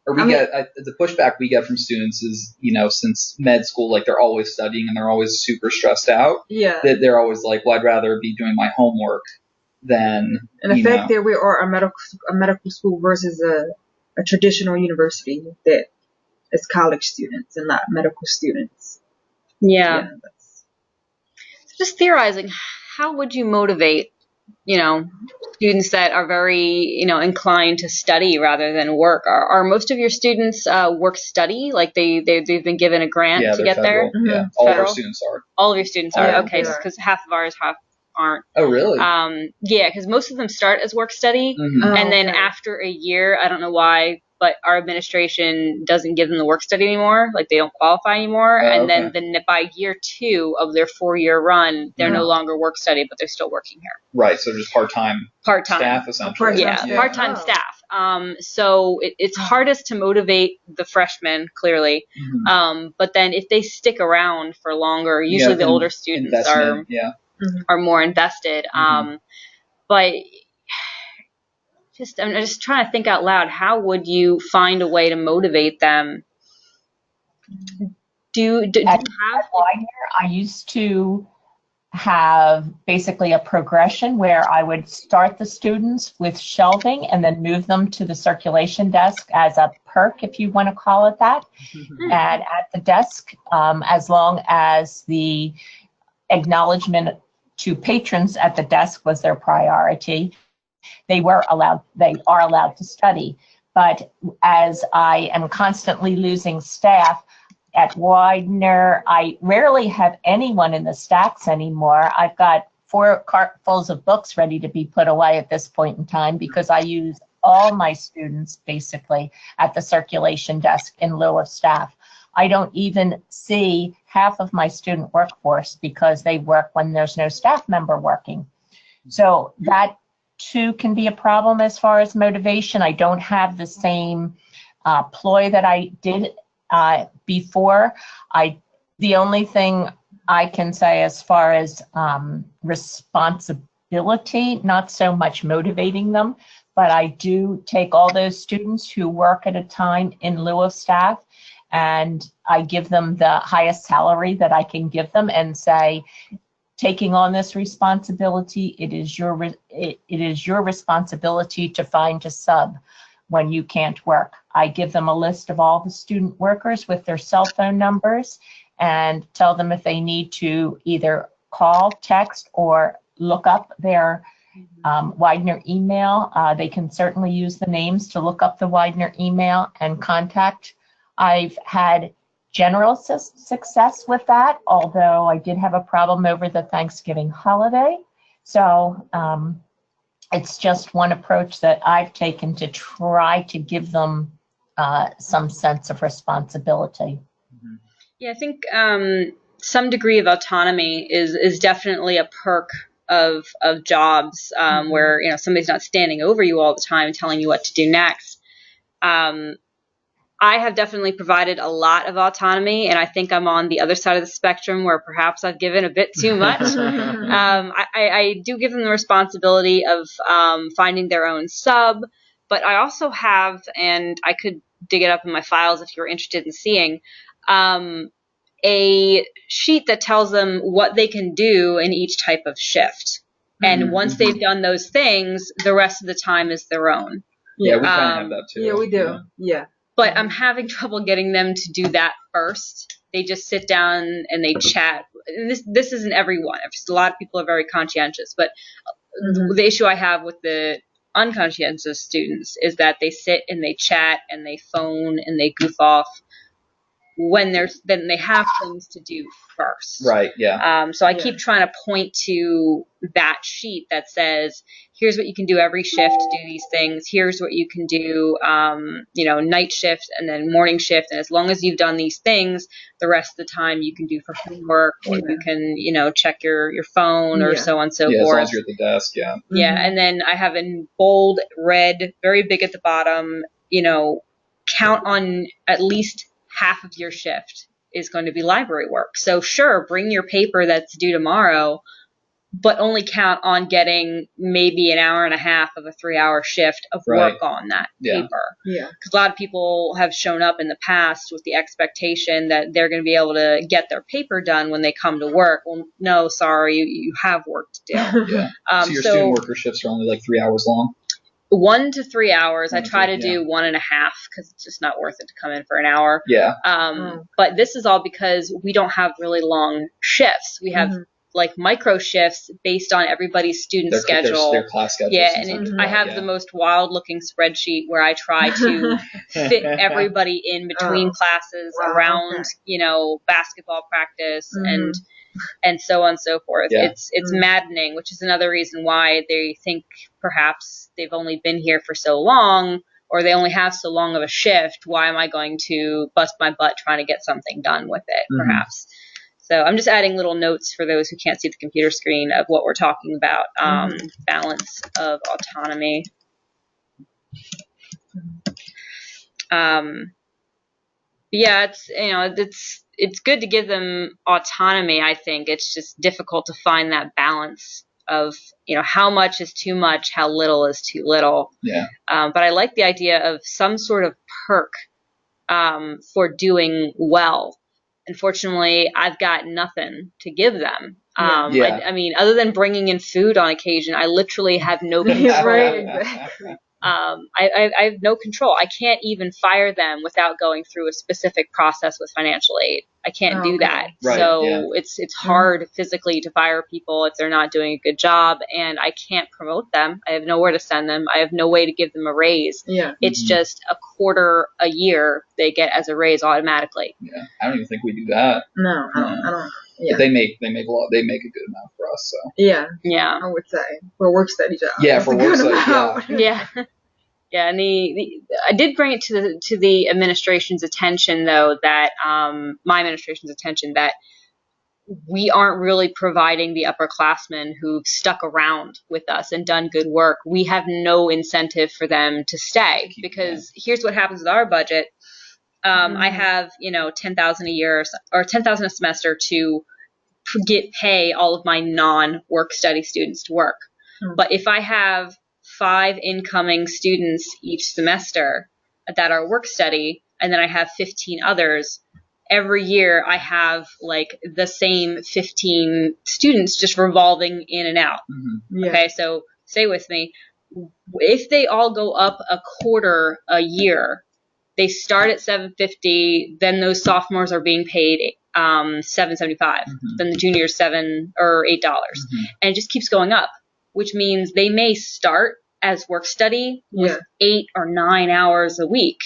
Or the pushback we get from students is, since med school, they're always studying and they're always super stressed out. Yeah. That they're always like, well, I'd rather be doing my homework than. And the fact that we are a medical school versus a traditional university that is college students and not medical students. Yeah. Just theorizing, how would you motivate, students that are very, inclined to study rather than work? Are most of your students work study? Like they've been given a grant to get federal. there? Yeah, all of our students are. All of your students are? Okay, because half of ours aren't. Oh, really? Yeah, because most of them start as work study, and then after a year, I don't know why, but our administration doesn't give them the work study anymore. They don't qualify anymore. And then by year 2 of their 4-year run, they're no longer work study, but they're still working here. Right. So just part-time staff, essentially. Part-time staff. So it's hardest to motivate the freshmen, clearly. But then if they stick around for longer, usually the older students are more invested. But I'm just trying to think out loud. How would you find a way to motivate them? Do you have? At Widener, I used to have basically a progression where I would start the students with shelving and then move them to the circulation desk as a perk, if you want to call it that. And at the desk, as long as the acknowledgement to patrons at the desk was their priority, they are allowed to study. But as I am constantly losing staff, at Widener, I rarely have anyone in the stacks anymore. I've got 4 cartfuls of books ready to be put away at this point in time because I use all my students basically at the circulation desk in lieu of staff. I don't even see half of my student workforce because they work when there's no staff member working. So that too can be a problem as far as motivation. I don't have the same ploy that I did before. The only thing I can say as far as responsibility, not so much motivating them, but I do take all those students who work at a time in lieu of staff, and I give them the highest salary that I can give them and say, taking on this responsibility, it is your responsibility to find a sub when you can't work. I give them a list of all the student workers with their cell phone numbers and tell them if they need to either call, text, or look up their Widener email. They can certainly use the names to look up the Widener email and contact. I've had general success with that, although I did have a problem over the Thanksgiving holiday. So it's just one approach that I've taken to try to give them some sense of responsibility. Yeah, I think some degree of autonomy is definitely a perk of jobs where somebody's not standing over you all the time telling you what to do next. I have definitely provided a lot of autonomy, and I think I'm on the other side of the spectrum where perhaps I've given a bit too much. I do give them the responsibility of finding their own sub, but I also have, and I could dig it up in my files if you're interested in seeing, a sheet that tells them what they can do in each type of shift. And once they've done those things, the rest of the time is their own. Yeah, we kind of have that too. Yeah, we do. Yeah. But I'm having trouble getting them to do that first. They just sit down and they chat. And this isn't everyone. Just a lot of people are very conscientious. But the issue I have with the unconscientious students is that they sit and they chat and they phone and they goof off when they have things to do first. Right, yeah. So I keep trying to point to that sheet that says, here's what you can do every shift to do these things. Here's what you can do, night shift and then morning shift. And as long as you've done these things, the rest of the time you can do for homework or you can, check your phone or so on and so forth. As long as you're at the desk, yeah. Yeah, and then I have in bold red, very big at the bottom, count on at least half of your shift is going to be library work. So sure, bring your paper that's due tomorrow, but only count on getting maybe an hour and a half of a 3-hour shift of work on that paper. Yeah. Because a lot of people have shown up in the past with the expectation that they're going to be able to get their paper done when they come to work. Well, no, sorry, you have work to do. Yeah. So your student worker shifts are only like 3 hours long? 1 to 3 hours. I try to do 1.5 because it's just not worth it to come in for an hour. Yeah. But this is all because we don't have really long shifts. We have like micro shifts based on everybody's student schedule. Their class schedule. Yeah, and I have the most wild looking spreadsheet where I try to fit everybody in between classes around, basketball practice and so on and so forth. Yeah. It's maddening, which is another reason why they think perhaps they've only been here for so long or they only have so long of a shift. Why am I going to bust my butt trying to get something done with it, perhaps? So I'm just adding little notes for those who can't see the computer screen of what we're talking about, balance of autonomy. Yeah, it's good to give them autonomy. I think it's just difficult to find that balance of, how much is too much, how little is too little. Yeah. But I like the idea of some sort of perk for doing well. Unfortunately, I've got nothing to give them. I mean, other than bringing in food on occasion, I literally have no control. Right, exactly. I have no control. I can't even fire them without going through a specific process with financial aid. I can't do that. Right, so it's hard physically to fire people if they're not doing a good job, and I can't promote them. I have nowhere to send them. I have no way to give them a raise. Yeah. It's just a quarter a year they get as a raise automatically. Yeah, I don't even think we do that. No, I don't. Yeah. But they make a lot. They make a good amount for us. So yeah, I would say for a work study job. Yeah, for work study. Yeah. Yeah, and I did bring it to the administration's attention, though, that my administration's attention, that we aren't really providing the upperclassmen who've stuck around with us and done good work. We have no incentive for them to stay, because here's what happens with our budget. I have $10,000 a year or $10,000 a semester to pay all of my non-work study students to work. But if I have 5 incoming students each semester that are work study, and then I have 15 others, every year I have like the same 15 students just revolving in and out. Okay, so stay with me. If they all go up a quarter a year, they start at $750, then those sophomores are being paid $775, then the juniors $7 or $8, and it just keeps going up, which means they may start as work study with 8 or 9 hours a week.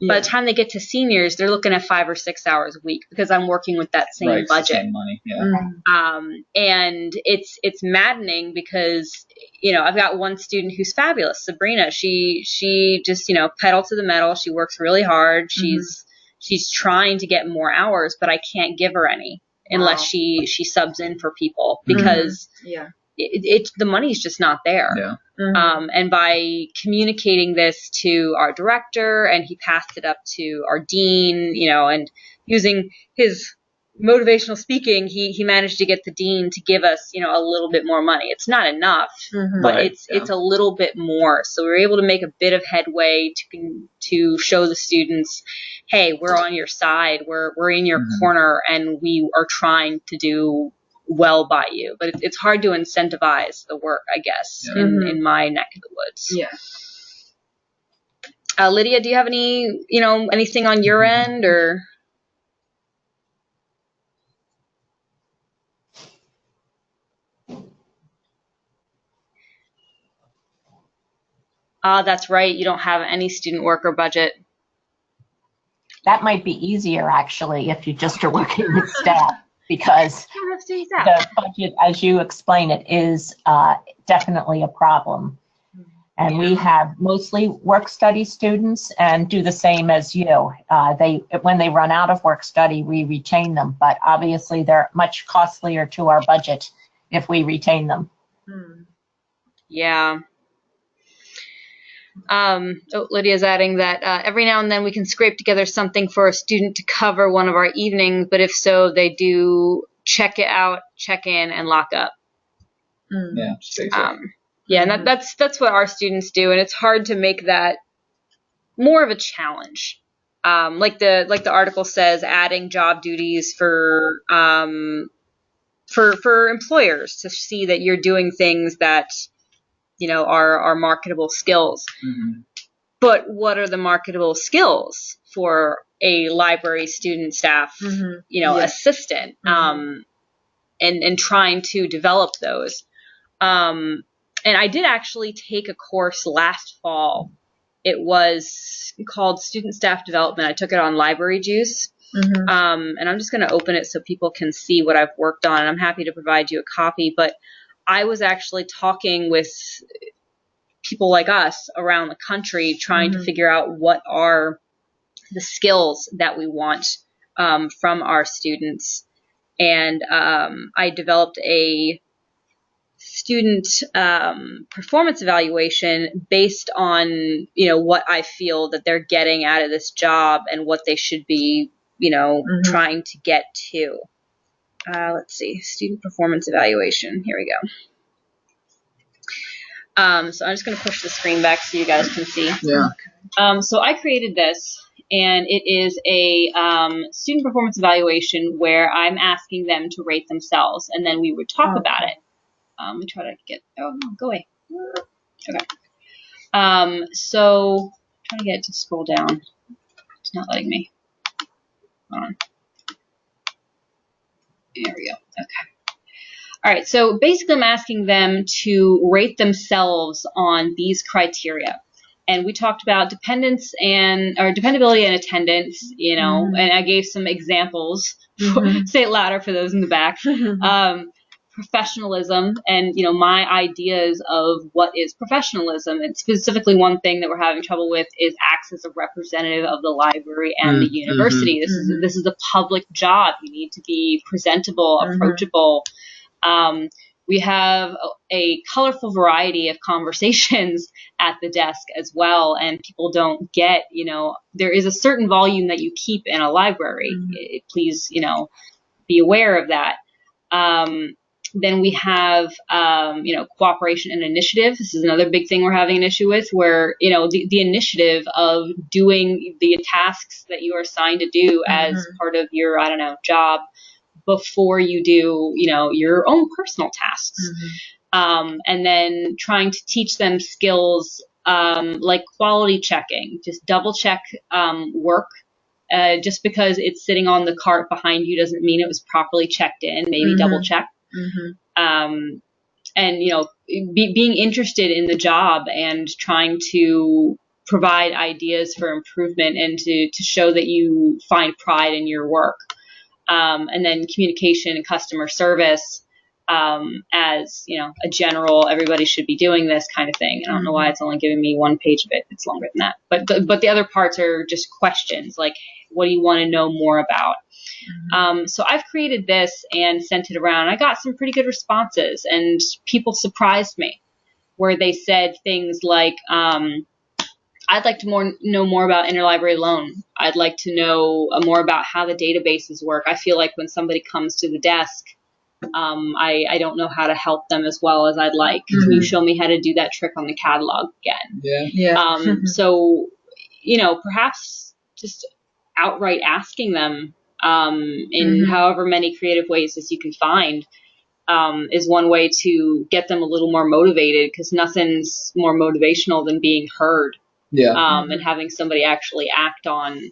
By the time they get to seniors, they're looking at 5 or 6 hours a week, because I'm working with that same budget. Same money. And it's maddening, because I've got one student who's fabulous, Sabrina. She just pedal to the metal. She works really hard. She's trying to get more hours, but I can't give her any unless she subs in for people, because the money's just not there. And by communicating this to our director, and he passed it up to our dean, and using his motivational speaking, he managed to get the dean to give us, a little bit more money. It's not enough, but it's a little bit more. So we were able to make a bit of headway to show the students, hey, we're on your side, we're in your corner, and we are trying to do well by you. But it's hard to incentivize the work, I guess, in my neck of the woods. Lydia, do you have any anything on your end, or? That's right. You don't have any student worker budget. That might be easier, actually, if you just are working with staff, because the budget, as you explain it, is definitely a problem. And we have mostly work study students, and do the same as you. When they run out of work study, we retain them, but obviously they're much costlier to our budget if we retain them. Yeah. Lydia's adding that every now and then we can scrape together something for a student to cover one of our evenings, but if so, they do check it out, check in, and lock up. And that's what our students do, and it's hard to make that more of a challenge. Like the article says, adding job duties for employers to see that you're doing things that are marketable skills. But what are the marketable skills for a library student staff, assistant, and trying to develop those. And I did actually take a course last fall. It was called Student Staff Development. I took it on Library Juice. And I'm just going to open it so people can see what I've worked on. And I'm happy to provide you a copy. But I was actually talking with people like us around the country, trying to figure out what are the skills that we want from our students. And I developed a student performance evaluation based on, what I feel that they're getting out of this job and what they should be, trying to get to. Let's see, student performance evaluation. Here we go. So I'm just going to push the screen back so you guys can see. Yeah. So I created this, and it is a student performance evaluation where I'm asking them to rate themselves, and then we would talk about it. Let me try to get. Oh no, go away. Okay. So I'm trying to get it to scroll down. It's not letting me. Hold on. There we go. Okay. All right. So basically, I'm asking them to rate themselves on these criteria. And we talked about dependability and attendance, and I gave some examples. Say it louder for those in the back. Professionalism and, my ideas of what is professionalism. And specifically one thing that we're having trouble with is acts as a representative of the library and the university. This is a public job. You need to be presentable, approachable. We have a colorful variety of conversations at the desk as well, and people don't get, there is a certain volume that you keep in a library. Please, be aware of that. Then we have, cooperation and initiative. This is another big thing we're having an issue with, where, the initiative of doing the tasks that you are assigned to do as part of your, job before you do, your own personal tasks. And then trying to teach them skills like quality checking. Just double check work. Just because it's sitting on the cart behind you doesn't mean it was properly checked in. Maybe double check. And, being interested in the job and trying to provide ideas for improvement and to show that you find pride in your work. And then communication and customer service as, a general, everybody should be doing this kind of thing. I don't know why it's only giving me one page of it. It's longer than that. But the other parts are just questions, like, what do you want to know more about? So I've created this and sent it around. I got some pretty good responses, and people surprised me where they said things like, I'd like to know more about interlibrary loan. I'd like to know more about how the databases work. I feel like when somebody comes to the desk, I don't know how to help them as well as I'd like. Can you show me how to do that trick on the catalog again? Yeah. So, perhaps just outright asking them in however many creative ways as you can find is one way to get them a little more motivated, because nothing's more motivational than being heard. And having somebody actually act on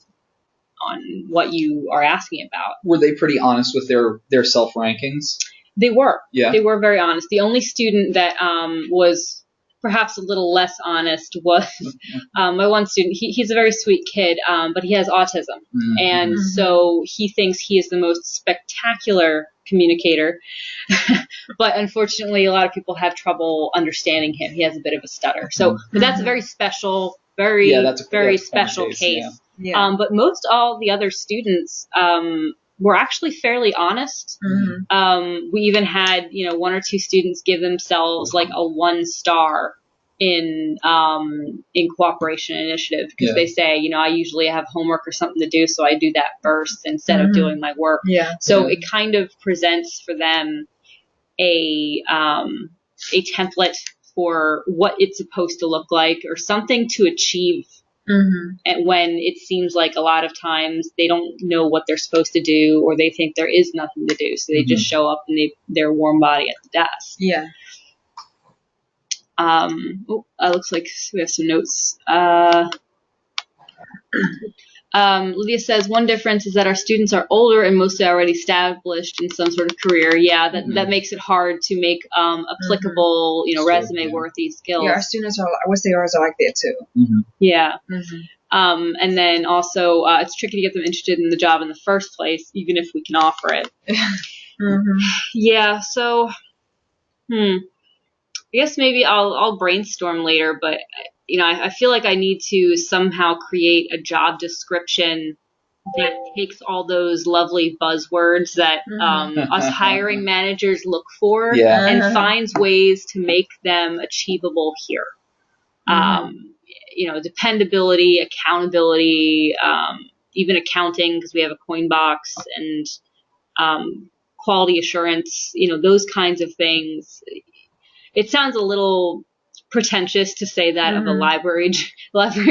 what you are asking about. Were they pretty honest with their self rankings? They were. Yeah. They were very honest. The only student that was perhaps a little less honest was my one student. He's a very sweet kid, but he has autism. And so he thinks he is the most spectacular communicator. But unfortunately, a lot of people have trouble understanding him. He has a bit of a stutter. So but that's a very special, very special case. But most all the other students were actually fairly honest. We even had, one or two students give themselves like a 1 star in cooperation initiative, because they say, I usually have homework or something to do, so I do that first instead of doing my work. So it kind of presents for them a template for what it's supposed to look like, or something to achieve. And when it seems like a lot of times they don't know what they're supposed to do, or they think there is nothing to do, so they just show up and they're warm body at the desk. Looks like we have some notes. Lydia says, one difference is that our students are older and mostly already established in some sort of career. Yeah, that makes it hard to make applicable, resume-worthy skills. Yeah, our students are, I would say ours are like that too. Yeah. And then also, it's tricky to get them interested in the job in the first place, even if we can offer it. Yeah, so, I guess maybe I'll brainstorm later, but I feel like I need to somehow create a job description that takes all those lovely buzzwords that us hiring managers look for and finds ways to make them achievable here. Dependability, accountability, even accounting, because we have a coin box, and quality assurance, those kinds of things. It sounds a little pretentious to say that of a library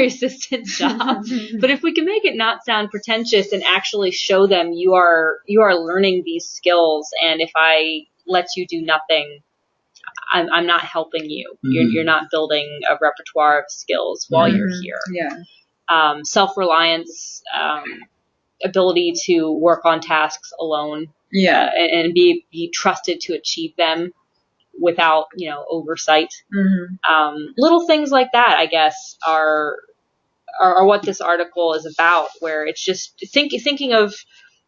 assistant job. But if we can make it not sound pretentious and actually show them you are learning these skills, and if I let you do nothing, I'm not helping you. You're not building a repertoire of skills while you're here. Yeah. Self-reliance, ability to work on tasks alone. Yeah. And be trusted to achieve them without, oversight. Little things like that, I guess, are what this article is about, where it's just thinking of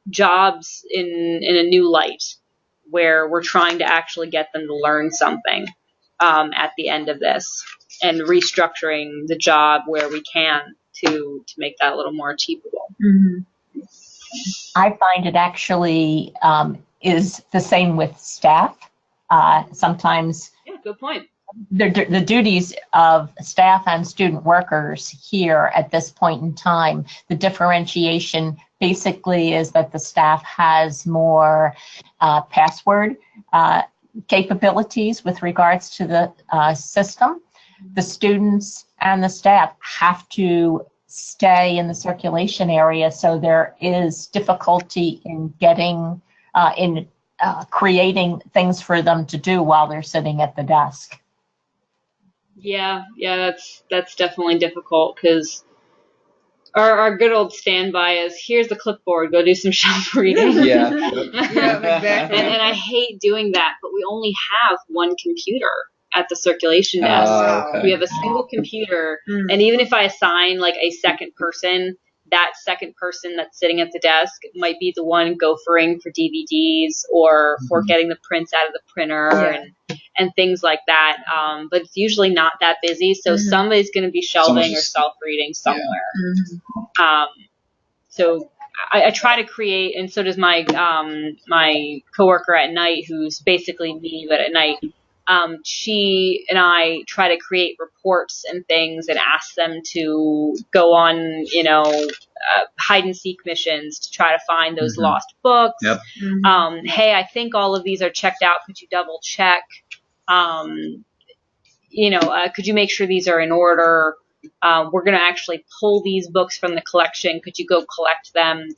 jobs in a new light, where we're trying to actually get them to learn something at the end of this, and restructuring the job where we can to make that a little more achievable. I find it actually is the same with staff. Sometimes good point. The duties of staff and student workers here at this point in time, the differentiation basically is that the staff has more password capabilities with regards to the system. The students and the staff have to stay in the circulation area, so there is difficulty in getting creating things for them to do while they're sitting at the desk. Yeah, that's definitely difficult, because our good old standby is, here's the clipboard, go do some shelf reading. Yeah, exactly. And I hate doing that, but we only have one computer at the circulation desk. Okay. We have a single computer, and even if I assign like a second person, that second person that's sitting at the desk might be the one gophering for DVDs or for getting the prints out of the printer and things like that. But it's usually not that busy, so somebody's going to be shelving or self-reading somewhere. So I try to create, and so does my my coworker at night, who's basically me but at night. She and I try to create reports and things and ask them to go on, hide and seek missions to try to find those lost books. Yep. Hey, I think all of these are checked out. Could you double check? Could you make sure these are in order? We're going to actually pull these books from the collection. Could you go collect them?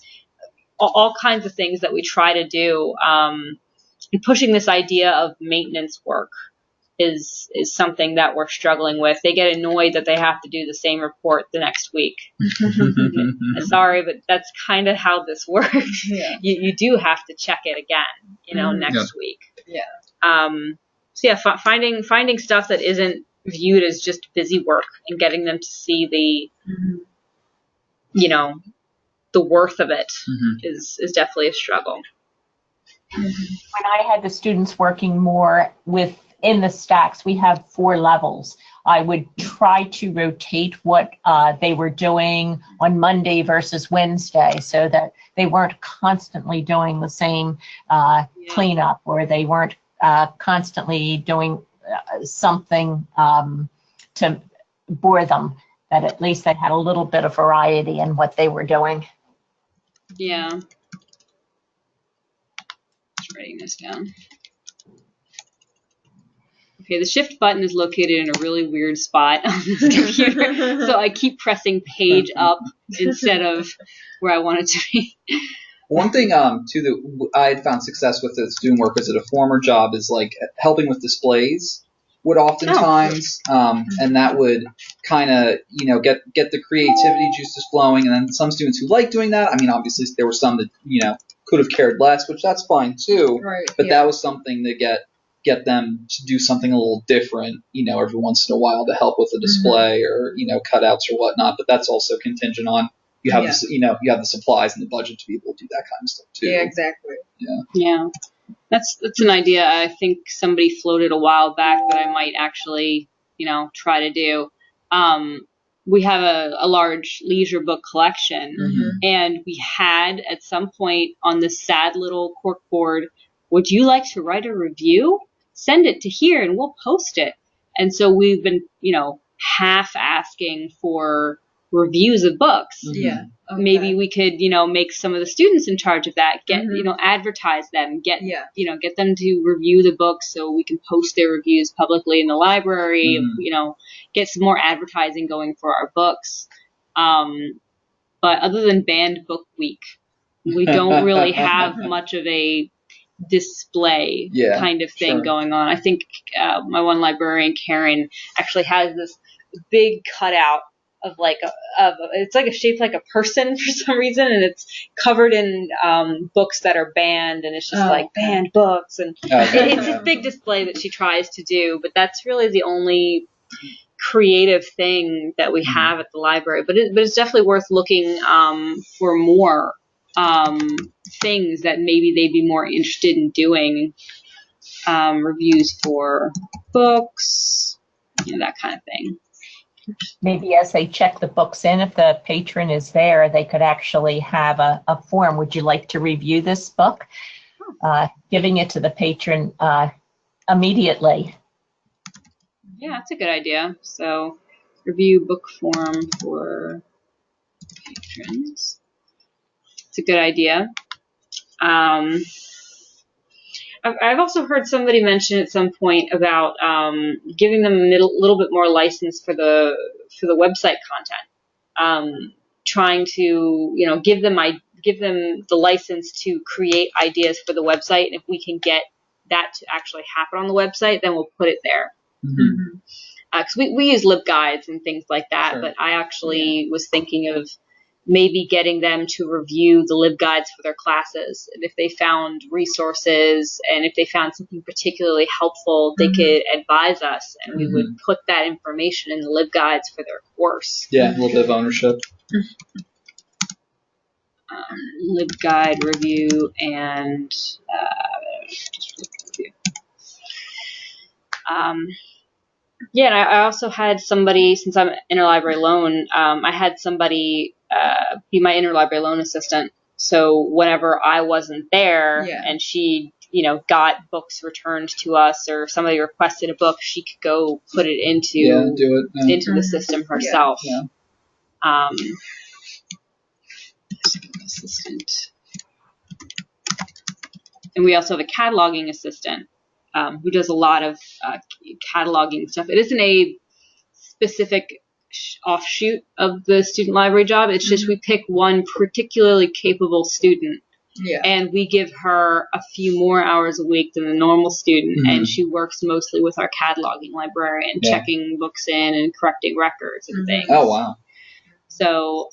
All kinds of things that we try to do. And pushing this idea of maintenance work is something that we're struggling with. They get annoyed that they have to do the same report the next week. Sorry, but that's kind of how this works. Yeah. You do have to check it again, next week. Yeah. Finding stuff that isn't viewed as just busy work and getting them to see the worth of it is definitely a struggle. When I had the students working more within the stacks, we have 4 levels. I would try to rotate what they were doing on Monday versus Wednesday, so that they weren't constantly doing the same cleanup, or they weren't constantly doing something to bore them, that at least they had a little bit of variety in what they were doing. Yeah. Writing this down. Okay, the shift button is located in a really weird spot on this computer, so I keep pressing page up instead of where I want it to be. One thing too that I had found success with as student workers at a former job is like helping with displays would oftentimes, and that would kind of get the creativity juices flowing. And then some students who like doing that, I mean, obviously there were some that could have cared less, which that's fine too. Right, but that was something to get them to do something a little different, every once in a while to help with the display or cutouts or whatnot. But that's also contingent on you have you have the supplies and the budget to be able to do that kind of stuff too. Yeah, exactly. Yeah. That's an idea I think somebody floated a while back that I might actually try to do. We have a large leisure book collection, and we had at some point on this sad little cork board, would you like to write a review? Send it to here and we'll post it. And so we've been, half asking for reviews of books. Yeah. Okay. Maybe we could, make some of the students in charge of that, get, advertise them, get them to review the books so we can post their reviews publicly in the library, get some more advertising going for our books. But other than banned book week, we don't really have much of a display kind of thing going on. I think my one librarian, Karen, actually has this big cutout of it's like shaped like a person for some reason, and it's covered in books that are banned, and it's just banned books, and it's this big display that she tries to do, but that's really the only creative thing that we have at the library. But it's definitely worth looking for more things that maybe they'd be more interested in doing, reviews for books, that kind of thing. Maybe as they check the books in, if the patron is there, they could actually have a form. Would you like to review this book? Giving it to the patron immediately. Yeah, that's a good idea. So, review book form for patrons. It's a good idea. I've also heard somebody mention at some point about giving them a little bit more license for the website content. Trying to give them the license to create ideas for the website, and if we can get that to actually happen on the website, then we'll put it there. Because we use LibGuides and things like that, but I actually was thinking of maybe getting them to review the LibGuides for their classes. And if they found resources and if they found something particularly helpful, they could advise us, and we would put that information in the LibGuides for their course. Yeah, a little bit of ownership. LibGuide review and review. And I also had somebody, since I'm interlibrary loan, I had somebody be my interlibrary loan assistant. So whenever I wasn't there and she, got books returned to us, or somebody requested a book, she could go put it into into the system herself. Assistant. And we also have a cataloging assistant who does a lot of cataloging stuff. It isn't a specific offshoot of the student library job. It's just we pick one particularly capable student, and we give her a few more hours a week than the normal student, and she works mostly with our cataloging librarian, checking books in and correcting records and things. Oh, wow. So,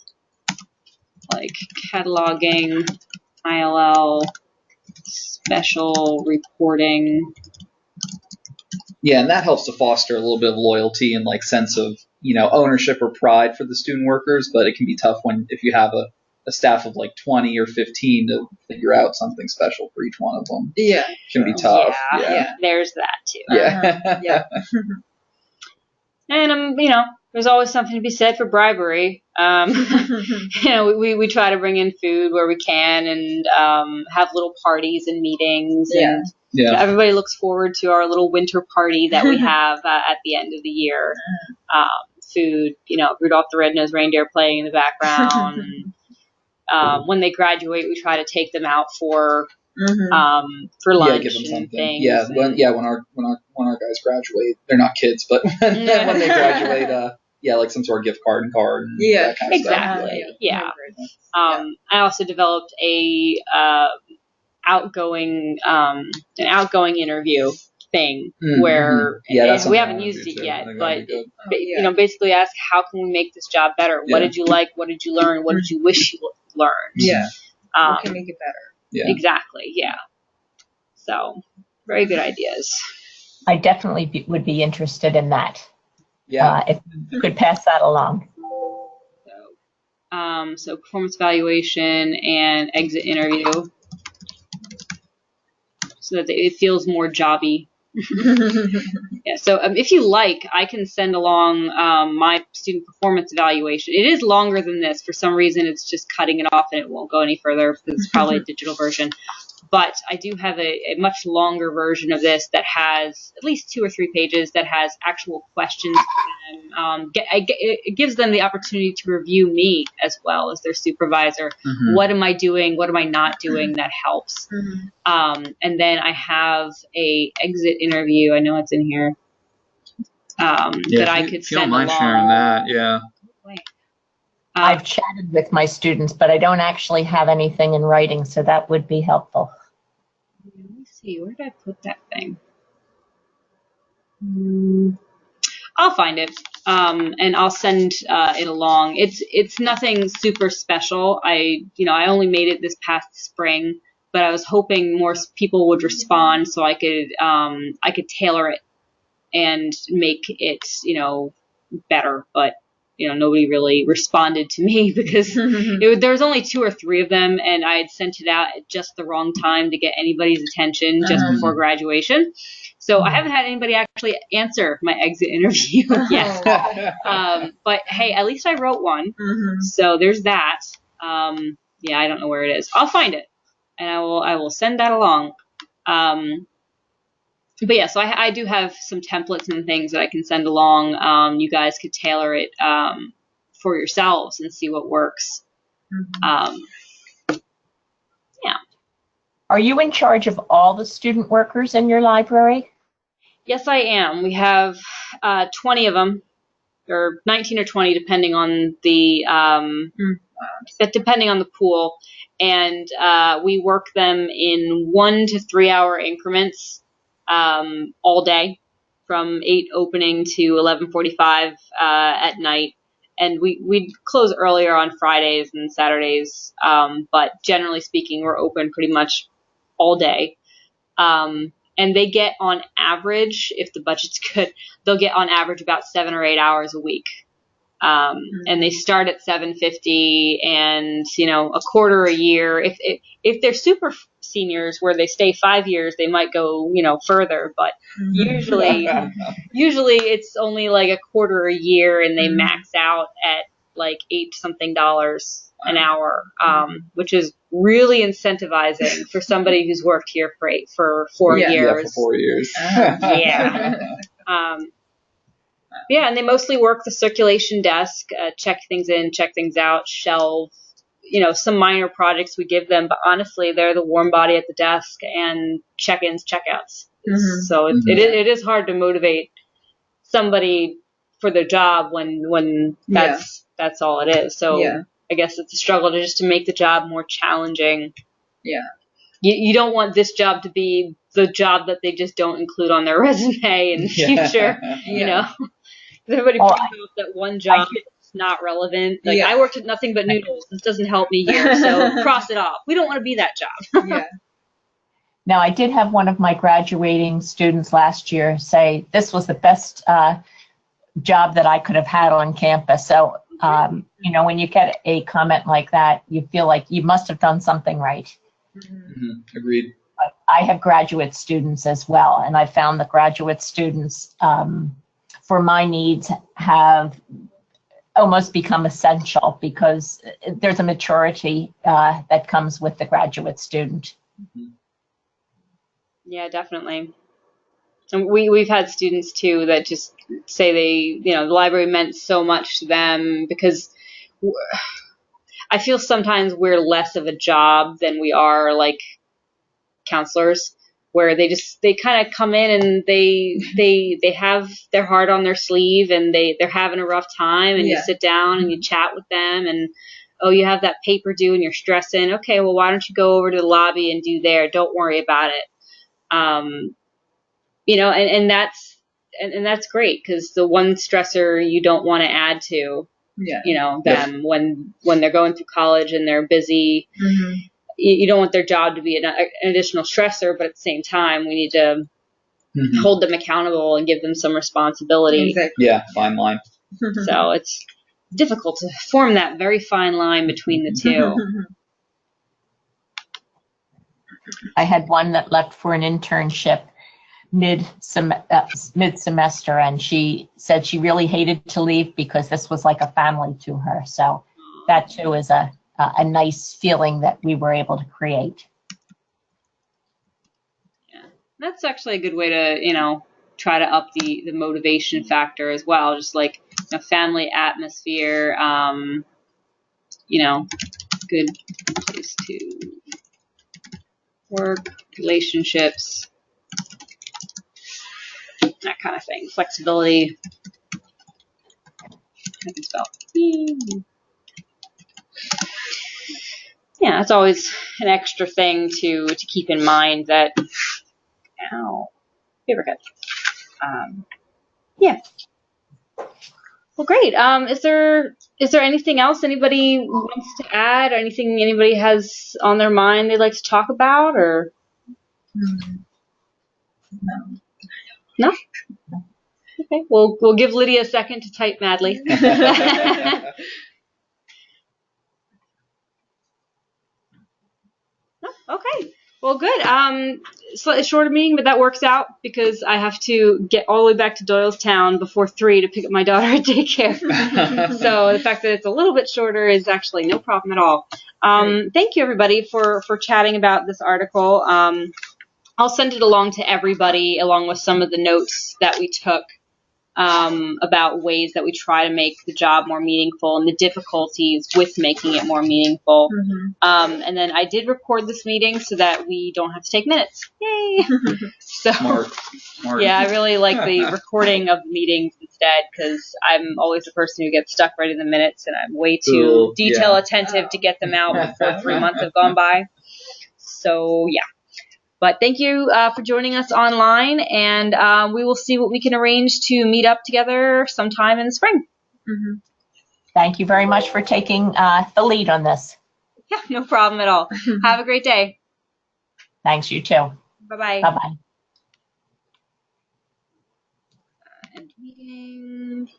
like cataloging, ILL, special reporting. Yeah, and that helps to foster a little bit of loyalty and sense of ownership or pride for the student workers. But it can be tough if you have a staff of 20 or 15 to figure out something special for each one of them. Yeah, it can be tough. Yeah. There's that too. Yeah. And there's always something to be said for bribery. We try to bring in food where we can, and have little parties and meetings. And everybody looks forward to our little winter party that we have at the end of the year. Food, Rudolph the Red-Nosed Reindeer playing in the background. And, when they graduate, we try to take them out for lunch, give them and something. things. When our guys graduate, they're not kids, but when they graduate, some sort of gift card and that kind of exactly. stuff. Yeah. I also developed a an outgoing interview thing where we haven't used it yet, but basically ask, how can we make this job better? What did you like? What did you learn? What did you wish you learned? What can make it better? Yeah. Exactly. Yeah. So, very good ideas. I definitely would be interested in that. Yeah. If you could pass that along. So performance evaluation and exit interview, so that it feels more jobby. So if you like, I can send along my student performance evaluation. It is longer than this. For some reason, it's just cutting it off and it won't go any further because it's probably a digital version. But I do have a much longer version of this that has at least 2 or 3 pages that has actual questions. It gives them the opportunity to review me as well as their supervisor. What am I doing? What am I not doing? That helps. And then I have a exit interview. I know it's in here. That I could send along. If you don't mind sharing that, yeah. I've chatted with my students, but I don't actually have anything in writing, so that would be helpful. Let me see. Where did I put that thing? I'll find it, and I'll send it along. It's nothing super special. I only made it this past spring, but I was hoping more people would respond so I could tailor it and make it better. But nobody really responded to me because there was only 2 or 3 of them, and I had sent it out at just the wrong time to get anybody's attention just before graduation. So I haven't had anybody actually answer my exit interview yet. But hey, at least I wrote one. So there's that. Yeah, I don't know where it is. I'll find it, and I will send that along. But yeah, so I do have some templates and things that I can send along. You guys could tailor it for yourselves and see what works. Yeah. Are you in charge of all the student workers in your library? Yes, I am. We have 20 of them, or 19 or 20, depending on the pool, and we work them in 1 to 3 hour increments. All day from 8 opening to 11:45 at night, and we close earlier on Fridays and Saturdays, but generally speaking we're open pretty much all day, and they get on average, if the budget's good, they'll get on average about 7 or 8 hours a week, and they start at $7.50, and a quarter a year. If they're super seniors where they stay 5 years, they might go further, but usually it's only like a quarter a year, and they max out at like $8 something an hour, which is really incentivizing for somebody who's worked here for 4 years. Yeah, for 4 years. Yeah, and they mostly work the circulation desk, check things in, check things out, shelve, some minor projects we give them, but honestly, they're the warm body at the desk and check-ins, check-outs. So it is hard to motivate somebody for their job when that's all it is. So I guess it's a struggle to make the job more challenging. Yeah. You don't want this job to be the job that they just don't include on their resume in the future, Everybody brings up that one job is not relevant. Like, I worked at nothing but noodles. This doesn't help me here, so cross it off. We don't want to be that job. Now, I did have one of my graduating students last year say this was the best job that I could have had on campus. So, when you get a comment like that, you feel like you must have done something right. Agreed. But I have graduate students as well, and I found that graduate students, for my needs, have almost become essential because there's a maturity that comes with the graduate student. Yeah, definitely. And we've had students too that just say the library meant so much to them, because I feel sometimes we're less of a job than we are like counselors, where they kind of come in and they have their heart on their sleeve, and they're having a rough time, and you sit down and you chat with them, and you have that paper due and you're stressing. Okay, well, why don't you go over to the lobby and do there? Don't worry about it. And that's great, because the one stressor you don't want to add to, them when they're going through college and they're busy. You don't want their job to be an additional stressor, but at the same time, we need to hold them accountable and give them some responsibility. Exactly. Yeah, fine line. So it's difficult to form that very fine line between the two. I had one that left for an internship mid-semester, and she said she really hated to leave because this was like a family to her. So that too is a nice feeling that we were able to create. That's actually a good way to, try to up the motivation factor as well. Just like a family atmosphere, good place to work, relationships, that kind of thing. Flexibility. I can spell. Yeah, it's always an extra thing to keep in mind that. Ow, paper cut. Yeah. Well, great. Is there anything else anybody wants to add, or anything anybody has on their mind they'd like to talk about, or? No. Okay. We'll give Lydia a second to type madly. Okay. Well, good. Slightly shorter meeting, but that works out because I have to get all the way back to Doylestown before 3 to pick up my daughter at daycare. So the fact that it's a little bit shorter is actually no problem at all. Thank you, everybody, for chatting about this article. I'll send it along to everybody, along with some of the notes that we took about ways that we try to make the job more meaningful and the difficulties with making it more meaningful. And then I did record this meeting so that we don't have to take minutes. Yay! So, Smart. Yeah, I really like the recording of the meetings instead because I'm always the person who gets stuck writing the minutes, and I'm way too detail attentive to get them out before 3 months have gone by. So, yeah. But thank you for joining us online, and we will see what we can arrange to meet up together sometime in the spring. Thank you very much for taking the lead on this. Yeah, no problem at all. Have a great day. Thanks, you too. Bye-bye. Bye-bye. End meeting.